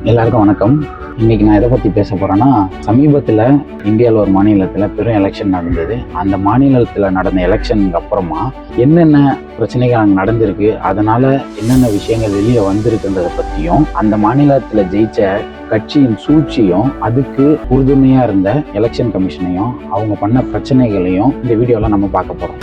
எல்லாருக்கும் வணக்கம். இன்னைக்கு நான் எதை பற்றி பேச போகிறேன்னா, சமீபத்தில் இந்தியாவில் ஒரு மாநிலத்தில் பெரும் எலெக்ஷன் நடந்தது. அந்த மாநிலத்தில் நடந்த எலெக்ஷனுக்கு அப்புறமா என்னென்ன பிரச்சனைகள் அங்கே நடந்திருக்கு, அதனால் என்னென்ன விஷயங்கள் வெளியே வந்திருக்குன்றதை பற்றியும், அந்த மாநிலத்தில் ஜெயிச்ச கட்சியின் சூழ்ச்சியும், அதுக்கு உறுதுணையாக இருந்த எலெக்ஷன் கமிஷனையும், அவங்க பண்ண பிரச்சனைகளையும் இந்த வீடியோவில் நம்ம பார்க்க போகிறோம்.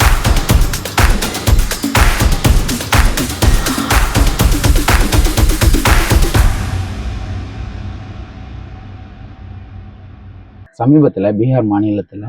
சமீபத்தில் பீகார் மாநிலத்தில்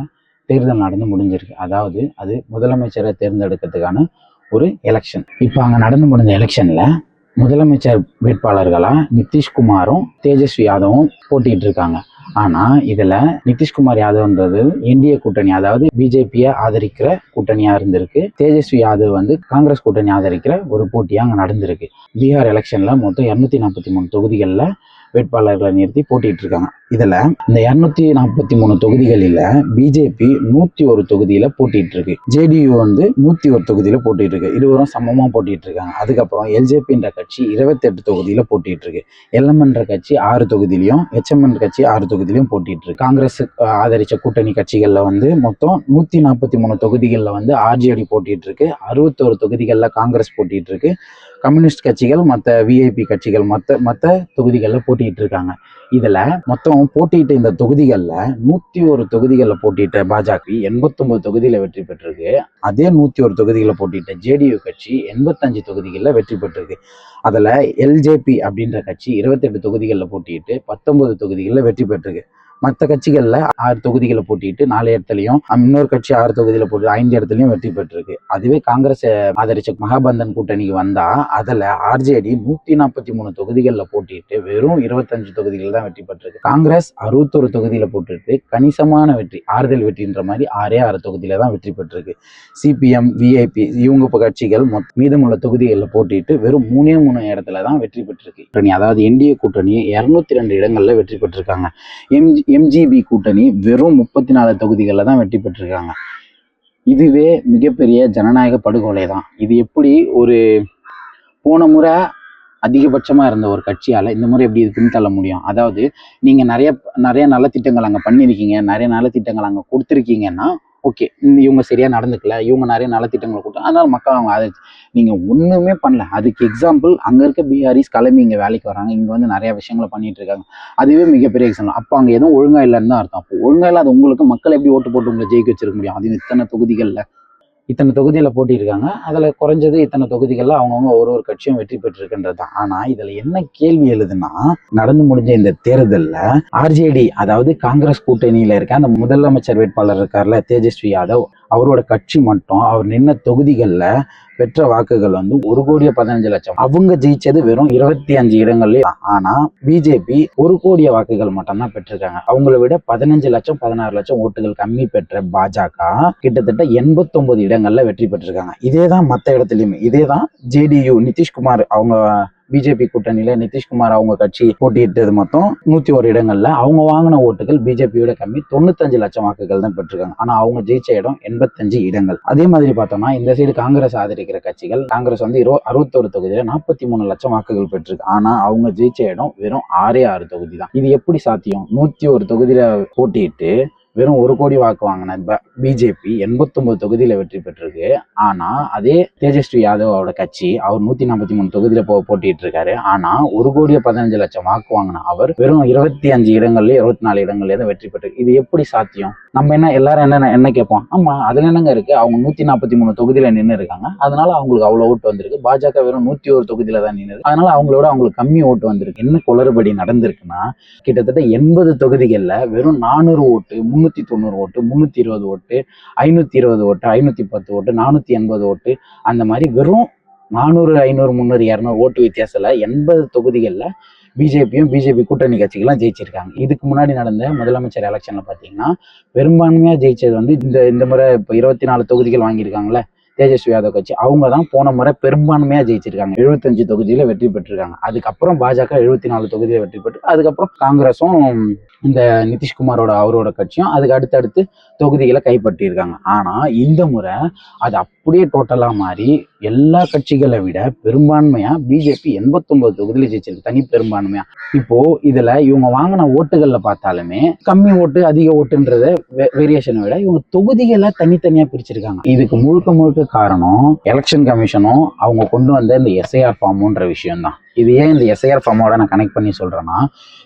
தேர்தல் நடந்து முடிஞ்சிருக்கு. அதாவது அது முதலமைச்சரை தேர்ந்தெடுக்கிறதுக்கான ஒரு எலெக்ஷன். இப்போ அங்கே நடந்து முடிஞ்ச எலெக்ஷனில் முதலமைச்சர் வேட்பாளர்களாக நிதிஷ்குமாரும் தேஜஸ்வி யாதவும் போட்டிட்டு இருக்காங்க. ஆனால் இதில் நிதிஷ்குமார் யாதவ்ன்றது என்டிஏ கூட்டணி, அதாவது பிஜேபியை ஆதரிக்கிற கூட்டணியாக இருந்திருக்கு. தேஜஸ்வி யாதவ் காங்கிரஸ் கூட்டணி ஆதரிக்கிற ஒரு போட்டியாக அங்கே நடந்திருக்கு. பீகார் எலெக்ஷனில் மொத்தம் 243 தொகுதிகளில் வேட்பாளர்களை நிறுத்தி போட்டிட்டு இருக்காங்க. இதுல இந்த 243 தொகுதிகளில் பிஜேபி 101 தொகுதியில போட்டிட்டு இருக்கு. ஜேடியு 101 தொகுதியில போட்டிட்டு இருக்கு. இருவரும் சமமா போட்டிட்டு இருக்காங்க. அதுக்கப்புறம் எல்ஜேபின்ற கட்சி 28 தொகுதியில போட்டிட்டு இருக்கு. எல்எம்என்ற கட்சி 6 தொகுதியிலையும், எச்எம்என் கட்சி 6 தொகுதியிலையும் போட்டிட்டு இருக்கு. காங்கிரஸ் ஆதரிச்ச கூட்டணி கட்சிகள்ல மொத்தம் 143 தொகுதிகளில் ஆர்ஜேடி போட்டிட்டு இருக்கு. 61 தொகுதிகளில் காங்கிரஸ் போட்டிட்டு இருக்கு. கம்யூனிஸ்ட் கட்சிகள், மற்ற விஐபி கட்சிகள் மற்ற தொகுதிகளில் போட்டிட்டு இருக்காங்க. இதுல மொத்தம் போட்டியிட்ட இந்த தொகுதிகளில் 101 தொகுதிகளில் போட்டியிட்ட பாஜக 89 தொகுதியில வெற்றி பெற்றிருக்கு. அதே 101 தொகுதிகளில் போட்டியிட்ட ஜேடியு கட்சி 85 தொகுதிகளில் வெற்றி பெற்றிருக்கு. அதுல எல்ஜேபி அப்படின்ற கட்சி 28 தொகுதிகளில் போட்டியிட்டு 19 தொகுதிகளில் வெற்றி பெற்றிருக்கு. மற்ற கட்சிகள்ல 6 தொகுதிகளை போட்டிட்டு 4 இடத்துலையும், இன்னொரு கட்சி 6 தொகுதியில போட்டு 5 இடத்துலையும் வெற்றி பெற்றிருக்கு. அதுவே காங்கிரஸ் ஆதரிச்ச மகாபந்தன் கூட்டணிக்கு வந்தா அதுல ஆர்ஜேடி 143 தொகுதிகளில் போட்டிட்டு வெறும் 25 தொகுதிகள் தான் வெற்றி பெற்றிருக்கு. காங்கிரஸ் 61 தொகுதியில போட்டுட்டு கணிசமான வெற்றி, ஆறுதல் வெற்றின்ற மாதிரி 6 தொகுதியில தான் வெற்றி பெற்றிருக்கு. சிபிஎம், விஐபி இவங்க கட்சிகள் மீதமுள்ள தொகுதிகளில் போட்டிட்டு வெறும் 3 இடத்துல தான் வெற்றி பெற்றிருக்கு. அதாவது என்டிஏ கூட்டணி 202 இடங்கள்ல வெற்றி பெற்றிருக்காங்க. எம்ஜிபி கூட்டணி வெறும் 34 தொகுதிகளில் தான் வெற்றி பெற்றிருக்காங்க. இதுவே மிகப்பெரிய ஜனநாயக படுகொலை தான். இது எப்படி போன முறை அதிகபட்சமாக இருந்த ஒரு கட்சியால் இந்த முறை எப்படி இது பின்தள்ள முடியும்? அதாவது நீங்கள் நிறைய நலத்திட்டங்கள் அங்கே பண்ணியிருக்கீங்க, நிறைய நலத்திட்டங்கள் அங்கே கொடுத்துருக்கீங்கன்னா ஓகே, இவங்க சரியா நடந்துக்கல, இவங்க நிறைய நலத்திட்டங்களை கொடுத்தாங்க, அதனால மக்கள் அவங்க ஆதரிச்சு. நீங்க ஒண்ணுமே பண்ணல. அதுக்கு எக்ஸாம்பிள் அங்க இருக்க பீகாரிஸ் கிளம்பி இங்க வேலைக்கு வராங்க, இங்க நிறைய விஷயங்களை பண்ணிட்டு இருக்காங்க. அதுவே மிகப்பெரிய எக்ஸாம்பிள். அப்ப அங்க எதுவும் ஒழுங்கா இல்லைன்னு தான் அர்த்தம். அப்போ ஒழுங்கா இல்லாத உங்களுக்கு மக்கள் எப்படி ஓட்டு போட்டு உங்களை ஜெயிக்க வச்சிருக்க முடியும்? அது இத்தனை தொகுதியில போட்டியிருக்காங்க. அதுல குறைஞ்சது இத்தனை தொகுதிகள்ல அவங்கவுங்க ஒரு கட்சியும் வெற்றி பெற்றிருக்கின்றது தான். ஆனா இதுல என்ன கேள்வி எழுதுன்னா, நடந்து முடிஞ்ச இந்த தேர்தல்ல ஆர்ஜேடி, அதாவது காங்கிரஸ் கூட்டணியில இருக்க அந்த முதலமைச்சர் வேட்பாளர் இருக்கார்ல தேஜஸ்வி யாதவ், அவரோட கட்சி மட்டும் அவர் நின்ன தொகுதிகள்ல பெற்ற வாக்குகள் 1,15,00,000. அவங்க ஜெயிச்சது வெறும் 25 இடங்கள்ல. ஆனா பிஜேபி 1 கோடி வாக்குகள் மட்டும்தான் பெற்றிருக்காங்க. அவங்களை விட 15 லட்சம் 16 லட்சம் ஓட்டுகள் கம்மி பெற்ற பாஜக கிட்டத்தட்ட 89 இடங்கள்ல வெற்றி பெற்றிருக்காங்க. இதேதான் மற்ற இடத்துலயுமே. இதேதான் ஜேடியு, நிதிஷ்குமார் அவங்க பிஜேபி கூட்டணியில நிதிஷ்குமார் அவங்க கட்சி போட்டியிட்டது மொத்தம் 101 இடங்கள்ல அவங்க வாங்கின ஓட்டுகள் பிஜேபியோட கம்மி, 95 லட்சம் வாக்குகள் தான் பெற்றிருக்காங்க. ஆனா அவங்க ஜெயிச்ச இடம் 85 இடங்கள். அதே மாதிரி பார்த்தோம்னா இந்த சைடு காங்கிரஸ் ஆதரிக்கிற கட்சிகள், காங்கிரஸ் 61 தொகுதியில 43 லட்சம் வாக்குகள் பெற்றிருக்கு. ஆனா அவங்க ஜெயிச்ச இடம் வெறும் 6 தொகுதி தான். இது எப்படி சாத்தியம்? 101 தொகுதியில போட்டியிட்டு வெறும் 1 கோடி வாக்கு வாங்கின பிஜேபி 89 தொகுதியில வெற்றி பெற்றிருக்கு. ஆனா அதே தேஜஸ்வி யாதவோட கட்சி அவர் 143 தொகுதியில போட்டிட்டு இருக்காரு. ஆனா 1,15,00,000 வாக்கு வாங்கின அவர் வெறும் 25 இடங்கள்ல 24 இடங்கள்ல தான் வெற்றி பெற்றிருக்கு. இது எப்படி சாத்தியம்? நம்ம எல்லாரும் என்ன கேட்போம்? ஆமா, அதுல என்னங்க இருக்கு? அவங்க 143 தொகுதியில நின்று இருக்காங்க, அதனால அவங்களுக்கு அவ்வளவு ஓட்டு வந்திருக்கு. பாஜக வெறும் 101 தொகுதியில தான் நின்று, அதனால அவங்களுக்கு கம்மி ஓட்டு வந்திருக்கு. என்ன குளறுபடி நடந்திருக்குன்னா, கிட்டத்தட்ட 80 தொகுதிகள்ல வெறும் 400 ஓட்டு, 390 ஓட்டு, 320 ஓட்டு, 520 ஓட்டு, 510 ஓட்டு, 480 ஓட்டு, அந்த மாதிரி வெறும் 400, 500, 300, 200 ஓட்டு வித்தியாசத்துல 80 தொகுதிகள்ல பிஜேபி கூட்டணி கட்சிகள்லாம் ஜெயிச்சிருக்காங்க. இதுக்கு முன்னாடி நடந்த முதலமைச்சர் எலெக்ஷன்ல பாத்தீங்கன்னா பெரும்பான்மையா ஜெயிச்சது இந்த முறை இப்போ 24 தொகுதிகள் வாங்கியிருக்காங்கல்ல தேஜஸ்வி யாதவ் கட்சி, அவங்க தான் போன முறை பெரும்பான்மையா ஜெயிச்சிருக்காங்க. 75 தொகுதியில வெற்றி பெற்றிருக்காங்க. அதுக்கப்புறம் பாஜக 74 தொகுதியில வெற்றி பெற்று, அதுக்கப்புறம் காங்கிரஸும் இந்த நிதிஷ்குமாரோட அவரோட கட்சியும் அதுக்கு அடுத்தடுத்து தொகுதிகளை கைப்பற்றியிருக்காங்க. ஆனா இந்த முறை அது அப்படியே டோட்டலா மாறி எல்லா கட்சிகளை விட பெரும்பான்மையா பிஜேபி 89 தொகுதியில ஜெயிச்சிருக்கு, தனி பெரும்பான்மையா. இப்போ இதுல இவங்க வாங்கின ஓட்டுகள்ல பார்த்தாலுமே கம்மி ஓட்டு அதிக ஓட்டுன்றத வேரியேஷனை விட இவங்க தொகுதிகளை தனித்தனியா பிரிச்சிருக்காங்க. இதுக்கு முழுக்க முழுக்க காரணம் எலெக்ஷன் கமிஷனும் அவங்க கொண்டு வந்த இந்த எஸ்ஐஆர் ஃபார்ம்ன்ற விஷயம் தான். இது ஏன் இந்த எஸ்ஐஆர் ஃபார்மோட நான் கனெக்ட் பண்ணி சொல்றேன்னா,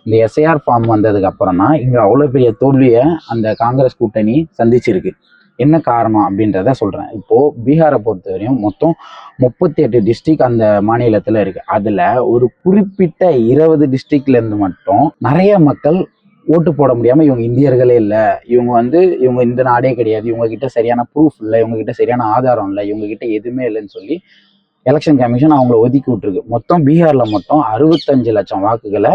இந்த எஸ்ஐஆர் ஃபார்ம் வந்ததுக்கு அப்புறம் தான் இங்க அவ்வளவு பெரிய தோல்வியை அந்த காங்கிரஸ் கூட்டணி சந்திச்சிருக்கு. என்ன காரணம் அப்படின்றத சொல்றேன். இப்போ பீகாரை பொறுத்தவரையும் மொத்தம் 38 டிஸ்ட்ரிக்ட் அந்த மாநிலத்துல இருக்கு. அதுல ஒரு குறிப்பிட்ட 20 டிஸ்ட்ரிக்ட்ல இருந்து மட்டும் நிறைய மக்கள் ஓட்டு போட முடியாம இவங்க இந்தியர்களே இல்லை, இவங்க இந்த நாடே கிடையாது, இவங்க கிட்ட சரியான ப்ரூஃப் இல்லை, இவங்க கிட்ட சரியான ஆதாரம் இல்லை, இவங்க கிட்ட எதுவுமே இல்லைன்னு சொல்லி எலெக்ஷன் கமிஷன் அவங்கள ஒதுக்கி விட்டுருக்கு. மொத்தம் பீகார்ல மொத்தம் 65 லட்சம் வாக்குகளை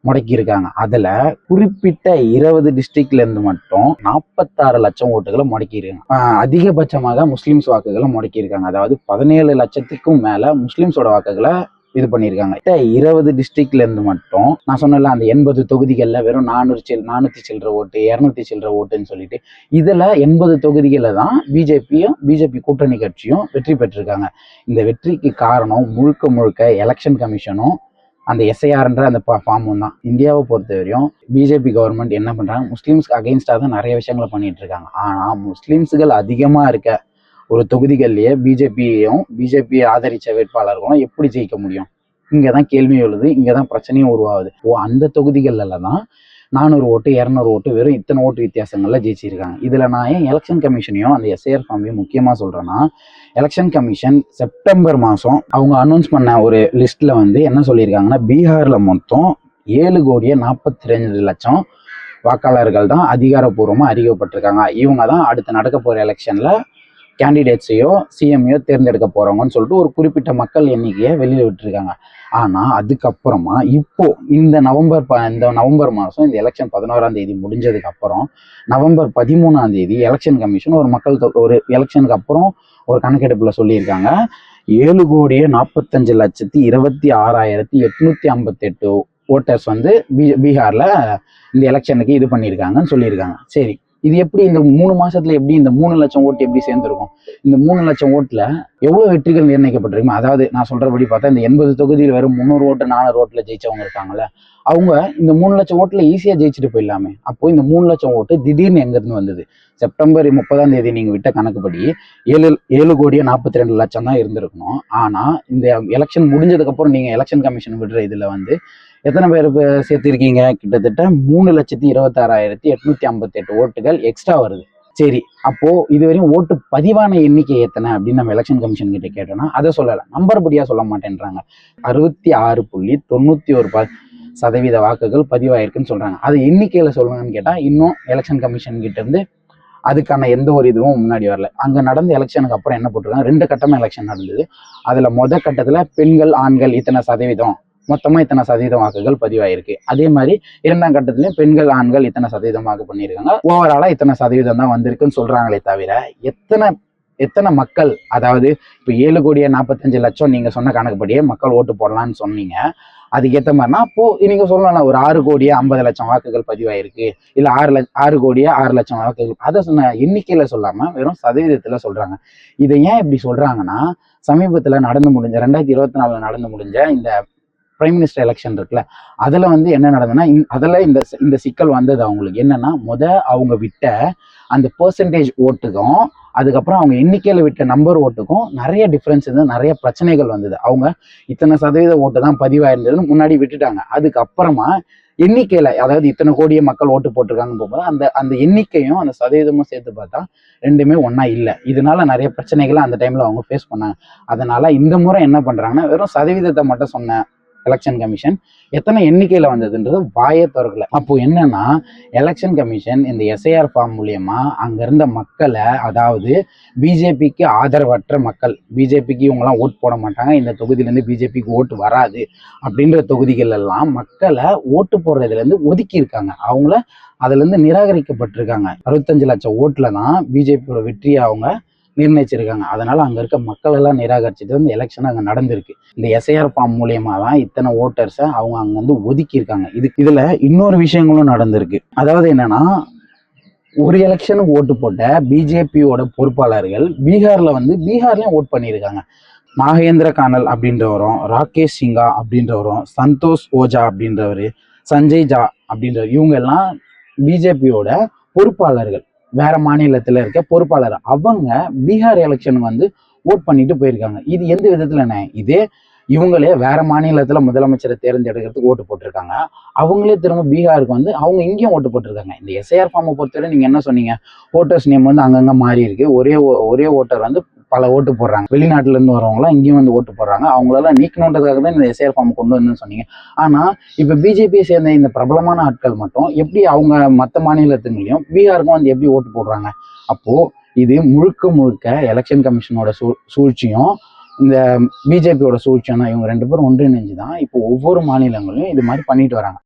முடக்கி இருக்காங்க. அதுல குறிப்பிட்ட 20 டிஸ்ட்ரிக்ட்ல இருந்து மட்டும் 46 லட்சம் ஓட்டுகளை முடக்கி இருக்காங்க. அதிகபட்சமாக முஸ்லிம்ஸ் வாக்குகளை முடக்கி இருக்காங்க. அதாவது 17 லட்சத்துக்கும் மேல முஸ்லிம்ஸோட வாக்குகளை இது பண்ணியிருக்காங்க. 20 டிஸ்ட்ரிக்ட்ல இருந்து மட்டும் நான் சொன்னல அந்த 80 தொகுதிகள்ல வெறும் 400 சில்லற ஓட்டு 200 சில்லற ஓட்டுன்னு சொல்லிட்டு இதுல 80 தொகுதிகளை தான் பிஜேபி கூட்டணி கட்சியும் வெற்றி பெற்றிருக்காங்க. இந்த வெற்றிக்கு காரணம் முழுக்க முழுக்க எலெக்ஷன் கமிஷனும் அந்த எஸ்ஐஆர்ன்ற அந்த ஃபார்மும் தான். இந்தியாவை பொறுத்தவரையும் பிஜேபி கவர்மெண்ட் என்ன பண்றாங்க, முஸ்லீம்ஸ்க்கு அகெயின்ஸ்டாக தான் நிறைய விஷயங்களை பண்ணிட்டு இருக்காங்க. ஆனா முஸ்லீம்ஸுகள் அதிகமா இருக்க ஒரு தொகுதிகள்லயே பிஜேபி ஆதரிச்ச வேட்பாளர்களும் எப்படி ஜெயிக்க முடியும்? இங்கதான் கேள்வி எழுது, இங்கதான் பிரச்சனையும் உருவாகுது. அந்த தொகுதிகள்ல தான் 400 ஓட்டு 200 ஓட்டு வெறும் இத்தனை ஓட்டு வித்தியாசங்கள்ல ஜெயிச்சிருக்காங்க. இதுல நான் ஏன் எலெக்ஷன் கமிஷனையும் அந்த எஸ்ஐஆர் ஃபார்மையும் முக்கியமா சொல்றேன்னா, எலெக்ஷன் கமிஷன் செப்டம்பர் மாசம் அவங்க அனௌன்ஸ் பண்ண ஒரு லிஸ்ட்ல என்ன சொல்லியிருக்காங்கன்னா, பீகார்ல மொத்தம் 7,42,00,000 வாக்காளர்கள் தான் அதிகாரப்பூர்வமா அறிவிக்கப்பட்டிருக்காங்க. இவங்க தான் அடுத்து நடக்க போற எலெக்ஷன்ல கேண்டிடேட்ஸையோ சிஎம்ஐயோ தேர்ந்தெடுக்க போறவங்கன்னு சொல்லிட்டு ஒரு குறிப்பிட்ட மக்கள் எண்ணிக்கையை வெளியில விட்டுருக்காங்க. ஆனா அதுக்கப்புறமா இப்போ இந்த நவம்பர் மாதம் இந்த எலெக்ஷன் 11ஆம் தேதி முடிஞ்சதுக்கு அப்புறம் நவம்பர் 13ஆம் தேதி எலெக்ஷன் கமிஷன் ஒரு எலெக்ஷனுக்கு அப்புறம் ஒரு கணக்கெடுப்புல சொல்லியிருக்காங்க, 7,45,26,858 ஓட்டர்ஸ் பீகார்ல இந்த எலெக்ஷனுக்கு இது பண்ணியிருக்காங்கன்னு சொல்லியிருக்காங்க. சரி, இது எப்படி இந்த 3 மாசத்துல எப்படி இந்த 3 லட்சம் ஓட்டு எப்படி சேர்ந்துருக்கும்? இந்த 3 லட்சம் ஓட்டுல எவ்வளவு வெற்றிகள் நிர்ணயிக்கப்பட்டிருக்கும்? அதாவது நான் சொல்றபடி பார்த்தா இந்த 80 தொகுதியில் வெறும் 300 ஓட்டு 400 ஓட்டுல ஜெயிச்சவங்க இருக்காங்கல்ல, அவங்க இந்த 3 லட்சம் ஓட்டுல ஈஸியா ஜெயிச்சுட்டு போயிடலாமே. அப்போ இந்த 3 லட்சம் ஓட்டு திடீர்னு எங்க இருந்து வந்தது? செப்டம்பர் 30ஆம் தேதி நீங்க விட்ட கணக்குப்படி 7,42,00,000 தான் இருந்திருக்கணும். ஆனா இந்த எலெக்ஷன் முடிஞ்சதுக்கு அப்புறம் நீங்க எலெக்ஷன் கமிஷன் விடுற இதுல எத்தனை பேர் சேர்த்திருக்கீங்க? கிட்டத்தட்ட 3,26,858 ஓட்டுகள் எக்ஸ்ட்ரா வருது. சரி, அப்போ இதுவரையும் ஓட்டு பதிவான எண்ணிக்கை எத்தனை அப்படின்னு நம்ம எலெக்ஷன் கமிஷன் கிட்ட கேட்டோம்னா அதை சொல்லல, நம்பர் படியா சொல்ல மாட்டேன்றாங்க. 66.91% வாக்குகள் பதிவாயிருக்குன்னு சொல்றாங்க. அது எண்ணிக்கையில சொல்லுங்கன்னு கேட்டா இன்னும் எலெக்ஷன் கமிஷன் கிட்ட இருந்து அதுக்கான எந்த ஒரு இதுவும் முன்னாடி வரல. அங்க நடந்த எலெக்ஷனுக்கு அப்புறம் என்ன போட்டிருக்காங்க, 2 கட்டமா எலெக்ஷன் நடந்தது. அதுல கட்டத்துல பெண்கள் ஆண்கள் இத்தனை சதவீதம், மொத்தமா இத்தனை சதவீதம் வாக்குகள் பதிவாயிருக்கு. அதே மாதிரி 2ஆம் கட்டத்திலயும் பெண்கள் ஆண்கள் இத்தனை சதவீதம் வாக்கு பண்ணியிருக்காங்க. ஓவராலா இத்தனை சதவீதம் தான் வந்திருக்குன்னு சொல்றாங்களே தவிர எத்தனை மக்கள், அதாவது இப்ப 7,45,00,000 நீங்க சொன்ன கணக்குப்படியே மக்கள் ஓட்டு போடலாம்னு சொன்னீங்க. அதுக்கேற்ற மாதிரினா அப்போ நீங்க சொல்லலாம் ஒரு 6,50,00,000 வாக்குகள் பதிவாயிருக்கு, இல்ல 6,06,00,000 வாக்குகள். அதை சொன்ன எண்ணிக்கையில சொல்லாம வெறும் சதவீதத்துல சொல்றாங்க. இதை ஏன் இப்படி சொல்றாங்கன்னா, சமீபத்துல 2024 நடந்து முடிஞ்ச இந்த பிரைம் மினிஸ்டர் எலெக்ஷன் இருக்குல்ல, அதுல என்ன நடந்ததுன்னா, அதுல இந்த சிக்கல் வந்தது. அவங்களுக்கு என்னன்னா, அவங்க விட்ட அந்த பெர்சன்டேஜ் ஓட்டுக்கும் அதுக்கப்புறம் அவங்க எண்ணிக்கையில விட்ட நம்பர் ஓட்டுக்கும் நிறைய டிஃபரன்ஸ் இருந்தது, நிறைய பிரச்சனைகள் வந்தது. அவங்க இத்தனை சதவீத ஓட்டு தான் பதிவாயிருந்ததுன்னு முன்னாடி விட்டுட்டாங்க. அதுக்கப்புறமா எண்ணிக்கையில, அதாவது இத்தனை கோடிய மக்கள் ஓட்டு போட்டிருக்காங்கன்னு போகும்போது அந்த எண்ணிக்கையும் அந்த சதவீதமும் சேர்த்து பார்த்தா ரெண்டுமே ஒன்னா இல்லை. இதனால நிறைய பிரச்சனைகளை அந்த டைம்ல அவங்க ஃபேஸ் பண்ணாங்க. அதனால இந்த முறை என்ன பண்றாங்கன்னா, வெறும் சதவீதத்தை மட்டும் சொன்ன எலெக்ஷன் கமிஷன் எத்தனை எண்ணிக்கையில வந்ததுன்றது வாயே திறக்கல. அப்போ என்னன்னா, எலெக்ஷன் கமிஷன் இந்த எஸ்ஐஆர் ஃபார்ம் மூலியமா அங்க இருந்த மக்களை, அதாவது பிஜேபிக்கு ஆதரவற்ற மக்கள், பிஜேபிக்கு இவங்கெல்லாம் ஓட்டு போட மாட்டாங்க, இந்த தொகுதியில இருந்து பிஜேபிக்கு ஓட்டு வராது அப்படின்ற தொகுதிகள் எல்லாம் மக்களை ஓட்டு போடுறதுல இருந்து ஒதுக்கி இருக்காங்க. அவங்கள அதுல இருந்து நிராகரிக்கப்பட்டிருக்காங்க. 65 லட்சம் ஓட்டுல தான் பிஜேபியோட வெற்றியை அவங்க நிர்ணயிச்சிருக்காங்க. அதனால அங்க இருக்க மக்கள் எல்லாம் நிராகரிச்சுட்டு இந்த எலெக்ஷன் அங்க நடந்திருக்கு. இந்த எஸ்ஐஆர் ஃபார்ம் மூலியமா தான் இத்தனை ஓட்டர்ஸை அவங்க அங்க ஒதுக்கி இருக்காங்க. இதுல இன்னொரு விஷயங்களும் நடந்திருக்கு. அதாவது என்னன்னா, ஒரு எலெக்ஷனுக்கு ஓட்டு போட்ட பிஜேபியோட பொறுப்பாளர்கள் பீகார்லயும் ஓட் பண்ணியிருக்காங்க. நாகேந்திர கானல் அப்படின்றவரும், ராகேஷ் சிங்கா அப்படின்றவரும், சந்தோஷ் ஓஜா அப்படின்றவர், சஞ்சய் ஜா அப்படின்றவர், இவங்க எல்லாம் பிஜேபியோட பொறுப்பாளர்கள். வேற மாநிலத்துல இருக்க பொறுப்பாளர். அவங்க பீகார் எலெக்ஷனுக்கு வந்து ஓட் பண்ணிட்டு போயிருக்காங்க. இது எந்த விதத்துல இதே இவங்களே வேற மாநிலத்துல முதலமைச்சரை தேர்ந்தெடுக்கிறதுக்கு ஓட்டு போட்டிருக்காங்க. அவங்களே திரும்ப பீகாருக்கு வந்து அவங்க இங்கேயும் ஓட்டு போட்டிருக்காங்க. இந்த எஸ்ஐஆர் ஃபார்மை பொறுத்தவரை நீங்க என்ன சொன்னீங்க, ஓட்டர்ஸ் நேம் வந்து அங்கங்க மாறி இருக்கு. ஒரே ஓட்டர் வந்து பல ஓட்டு போடுறாங்க. வெளிநாட்டுல இருந்து வரவங்களாம் இங்கேயும் வந்து ஓட்டு போடுறாங்க. அவங்களெல்லாம் நீக்கணுன்றதுக்காக தான் இந்த எஸ்ஐஆர் ஃபார்ம் கொண்டு வந்து சொன்னீங்க. ஆனா இப்ப பிஜேபியை சேர்ந்த இந்த பிரபலமான ஆட்கள் மட்டும் எப்படி அவங்க மற்ற மாநிலத்துங்களையும் பீகாருக்கும் வந்து எப்படி ஓட்டு போடுறாங்க? அப்போ இது முழுக்க முழுக்க எலெக்ஷன் கமிஷனோட சூழ்ச்சியும் இந்த பிஜேபியோட சூழ்ச்சியும் தான். இவங்க 2 பேரும் ஒன்றிணைஞ்சு தான் இப்போ ஒவ்வொரு மாநிலங்களையும் இது மாதிரி பண்ணிட்டு வராங்க.